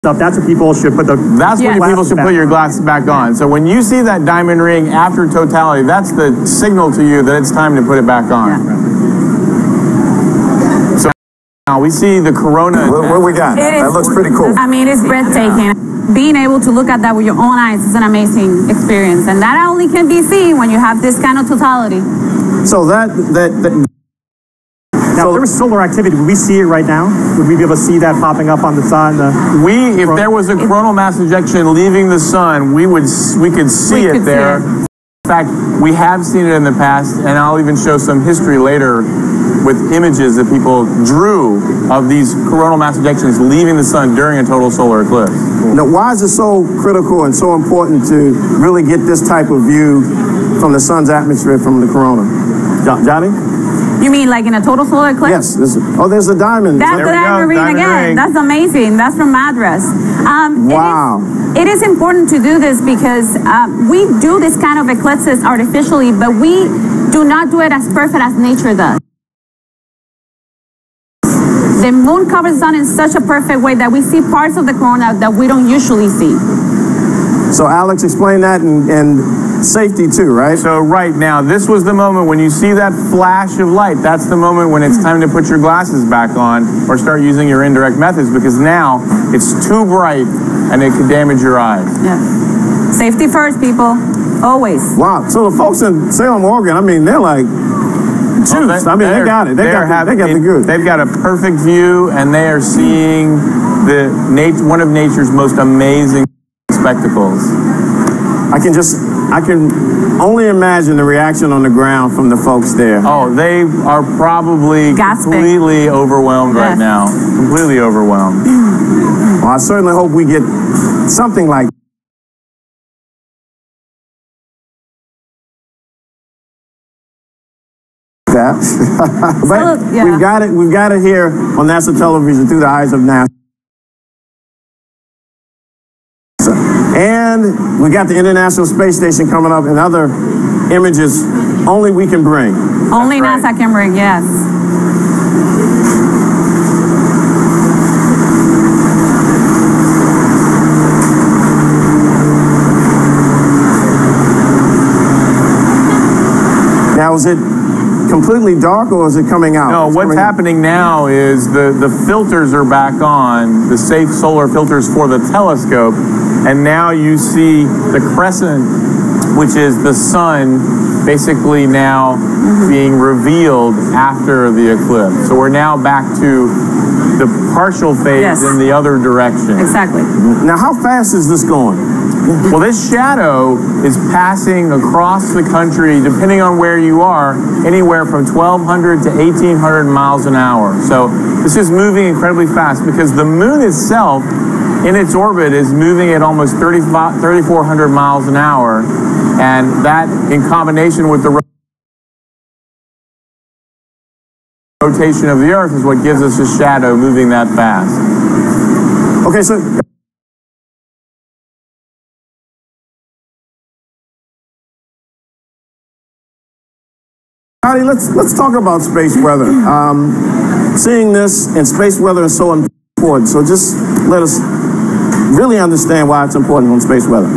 stuff, that's what people should put That's when people should put your glasses back on. So when you see that diamond ring after totality, that's the signal to you that it's time to put it back on. Yeah. So now we see the corona. What we got? That looks pretty cool. I mean, it's breathtaking. Being able to look at that with your own eyes is an amazing experience, and that only can be seen when you have this kind of totality. So now, if there was solar activity, would we see it right now? Would we be able to see that popping up on the sun? If there was a coronal mass ejection leaving the sun, we could see it there. In fact, we have seen it in the past, and I'll even show some history later with images that people drew of these coronal mass ejections leaving the sun during a total solar eclipse. Now, why is it so critical and so important to really get this type of view from the sun's atmosphere from the corona? Johnny? You mean like in a total solar eclipse? Yes. There's a diamond. That's the diamond ring again. That's amazing. That's from Madras. Wow. It is important to do this because we do this kind of eclipses artificially, but we do not do it as perfect as nature does. The moon covers the sun in such a perfect way that we see parts of the corona that we don't usually see. So Alex, explain that and safety too, right? So right now, this was the moment when you see that flash of light. That's the moment when it's time to put your glasses back on or start using your indirect methods, because now it's too bright and it could damage your eyes. Yeah. Safety first, people. Always. Wow. So the folks in Salem, Oregon, I mean, they're like juiced. I mean, they got it. They got the good. They've got a perfect view, and they are seeing one of nature's most amazing spectacles. I can only imagine the reaction on the ground from the folks there. Oh, they are probably completely overwhelmed right now. Completely overwhelmed. Well, I certainly hope we get something like that. But we've got it here on NASA television through the eyes of NASA. And we got the International Space Station coming up and other images only we can bring. Only NASA can bring, yes. Now, is it completely dark or is it coming out? No, what's happening now is the filters are back on, the safe solar filters for the telescope, and now you see the crescent, which is the sun, basically now being revealed after the eclipse. So we're now back to the partial phase in the other direction. Exactly. Now, how fast is this going? Well, this shadow is passing across the country, depending on where you are, anywhere from 1,200 to 1,800 miles an hour. So this is moving incredibly fast because the moon itself, in its orbit, is moving at almost 3,400 miles an hour. And that, in combination with the rotation of the Earth, is what gives us a shadow moving that fast. Okay, so let's talk about space weather. Seeing this in space weather is so important. So just let us really understand why it's important on space weather.